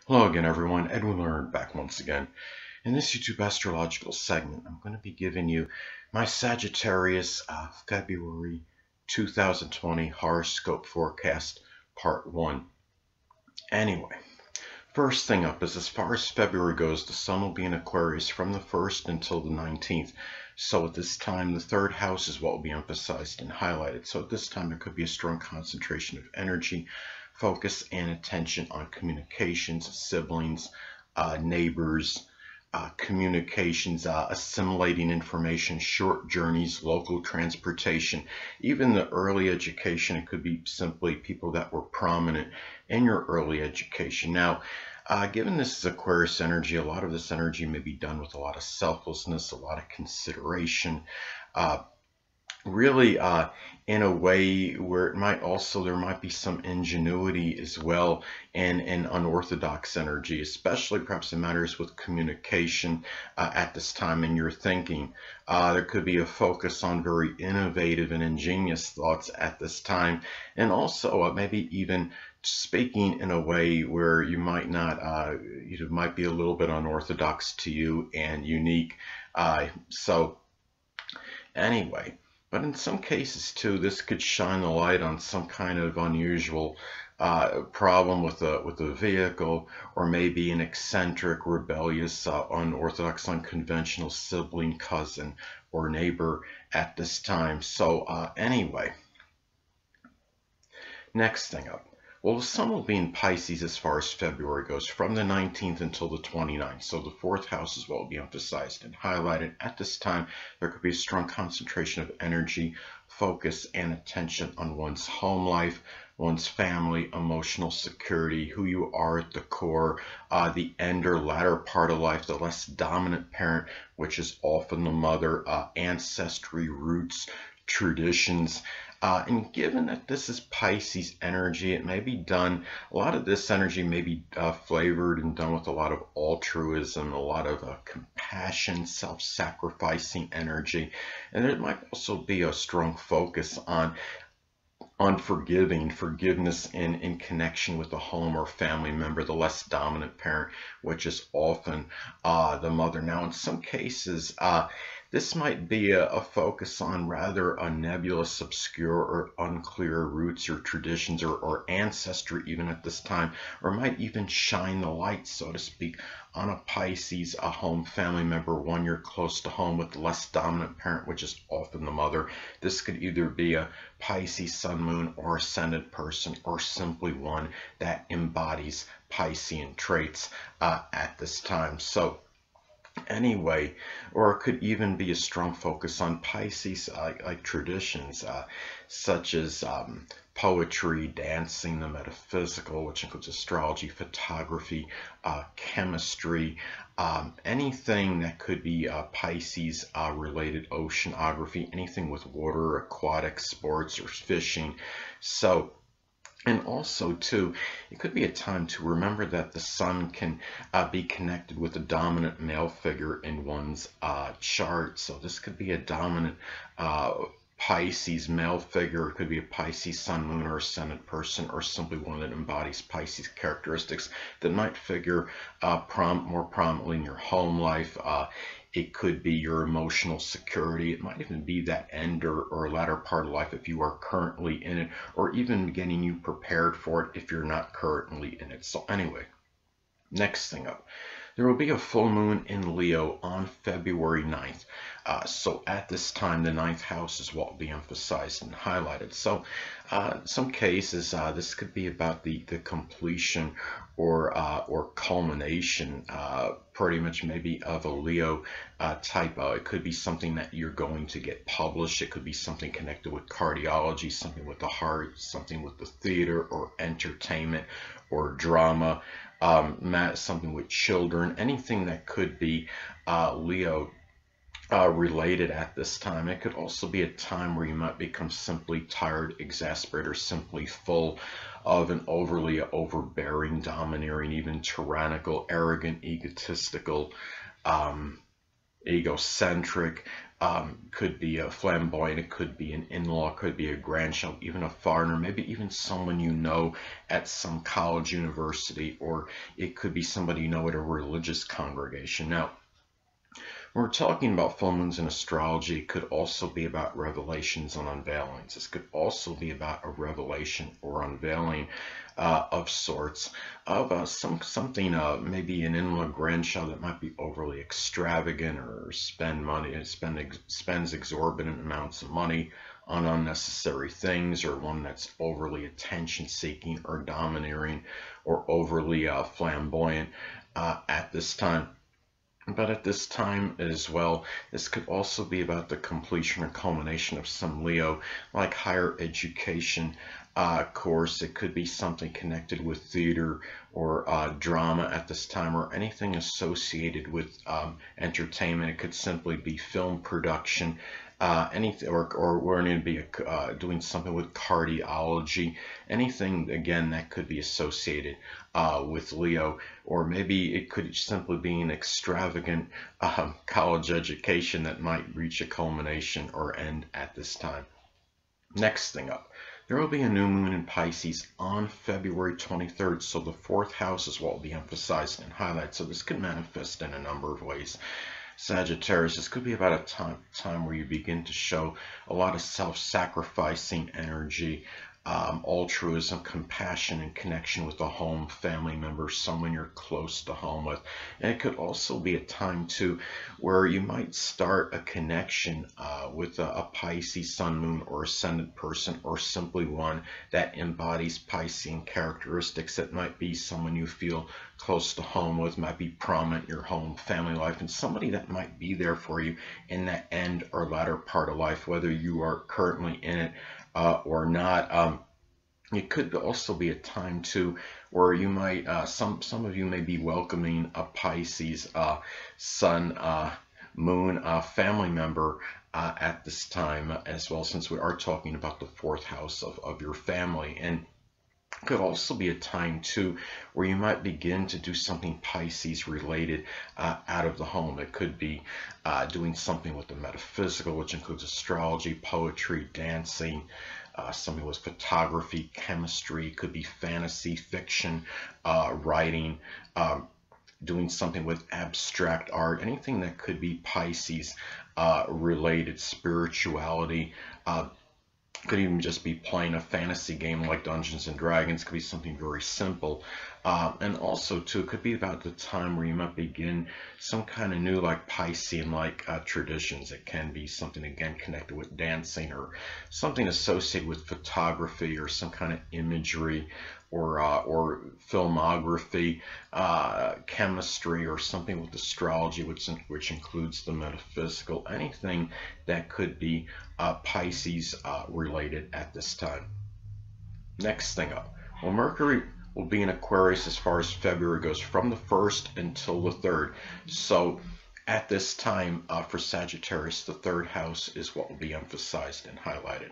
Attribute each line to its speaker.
Speaker 1: Hello again, everyone. Edwin Learnard back once again. In this YouTube astrological segment, I'm going to be giving you my Sagittarius February 2020 horoscope forecast, part 1. Anyway, first thing up is as far as February goes, the sun will be in Aquarius from the 1st until the 19th. So at this time, the third house is what will be emphasized and highlighted. So at this time, there could be a strong concentration of energy, focus, and attention on communications, siblings, neighbors, communications, assimilating information, short journeys, local transportation, even the early education. It could be simply people that were prominent in your early education. Now, given this is Aquarius energy, a lot of this energy may be done with a lot of selflessness, a lot of consideration, really in a way where there might be some ingenuity as well, and unorthodox energy, especially perhaps in matters with communication at this time in your thinking. There could be a focus on very innovative and ingenious thoughts at this time, and also maybe even speaking in a way where you might not, might be a little bit unorthodox to you and unique. So anyway. But in some cases, too, this could shine the light on some kind of unusual problem with a vehicle, or maybe an eccentric, rebellious, unorthodox, unconventional sibling, cousin, or neighbor at this time. So anyway, next thing up. Well, the sun will be in Pisces as far as February goes, from the 19th until the 29th. So the fourth house is what will be emphasized and highlighted. At this time, there could be a strong concentration of energy, focus, and attention on one's home life, one's family, emotional security, who you are at the core, the end or latter part of life, the less dominant parent, which is often the mother, ancestry, roots, traditions. And given that this is Pisces energy, it may be done, a lot of this energy may be flavored and done with a lot of altruism, a lot of compassion, self-sacrificing energy. And there might also be a strong focus on forgiveness in connection with a home or family member, the less dominant parent, which is often the mother. Now, in some cases, this might be a focus on rather a nebulous, obscure, or unclear roots or traditions or ancestry even at this time, or might even shine the light, so to speak, on a Pisces, a home family member, one you're close to home with the less dominant parent, which is often the mother. This could either be a Pisces, sun, moon, or ascendant person, or simply one that embodies Piscean traits at this time. So anyway, or it could even be a strong focus on Pisces like traditions, such as poetry, dancing, the metaphysical, which includes astrology, photography, chemistry, anything that could be Pisces related, oceanography, anything with water, aquatic sports, or fishing. So, and also, too, it could be a time to remember that the sun can be connected with a dominant male figure in one's chart. So this could be a dominant Pisces male figure. It could be a Pisces sun, moon, or ascendant person, or simply one that embodies Pisces characteristics that might figure more prominently in your home life. It could be your emotional security. It might even be that end or latter part of life if you are currently in it, or even getting you prepared for it if you're not currently in it. So anyway, next thing up. There will be a full moon in Leo on February 9th. So at this time, the 9th house is what will be emphasized and highlighted. So in some cases, this could be about the completion or culmination, pretty much maybe of a Leo type. It could be something that you're going to get published. It could be something connected with cardiology, something with the heart, something with the theater or entertainment or drama, something with children, anything that could be Leo related at this time. It could also be a time where you might become simply tired, exasperated, or simply full of an overly overbearing, domineering, even tyrannical, arrogant, egotistical, egocentric, Could be a flamboyant, it could be an in-law, could be a grandchild, even a foreigner, maybe even someone you know at some college, university, or it could be somebody you know at a religious congregation. Now, when we're talking about full moons in astrology, it could also be about revelations and unveilings. This could also be about a revelation or unveiling of sorts of something, maybe an in-law grandchild that might be overly extravagant or spends exorbitant amounts of money on unnecessary things, or one that's overly attention-seeking or domineering or overly flamboyant at this time. But at this time as well, this could also be about the completion or culmination of some Leo, like higher education course. It could be something connected with theater or drama at this time, or anything associated with entertainment. It could simply be film production, anything, or we're going to be doing something with cardiology, anything again that could be associated with Leo, or maybe it could simply be an extravagant college education that might reach a culmination or end at this time. Next thing up, there will be a new moon in Pisces on February 23rd, so the fourth house is what will be emphasized and highlighted. So this could manifest in a number of ways. Sagittarius, this could be about a time where you begin to show a lot of self-sacrificing energy, altruism, compassion, and connection with a home, family member, someone you're close to home with. And it could also be a time too where you might start a connection with a Pisces sun, moon, or ascendant person, or simply one that embodies Piscean characteristics. That might be someone you feel close to home with, might be prominent in your home, family life, and somebody that might be there for you in that end or latter part of life, whether you are currently in it or not. It could also be a time too where you might, some of you may be welcoming a Pisces sun, moon family member at this time as well, since we are talking about the fourth house of your family. And could also be a time too where you might begin to do something Pisces related out of the home. It could be doing something with the metaphysical, which includes astrology, poetry, dancing, something with photography, chemistry. It could be fantasy, fiction, writing, doing something with abstract art, anything that could be Pisces related, spirituality. Could even just be playing a fantasy game like Dungeons and Dragons. Could be something very simple. And also too, it could be about the time where you might begin some kind of new, like Piscean like traditions. It can be something again connected with dancing, or something associated with photography, or some kind of imagery, or filmography, chemistry, or something with astrology, which includes the metaphysical. Anything that could be Pisces related at this time. Next thing up, well, Mercury will be in Aquarius as far as February goes, from the 1st until the 3rd. So at this time for Sagittarius, the 3rd house is what will be emphasized and highlighted.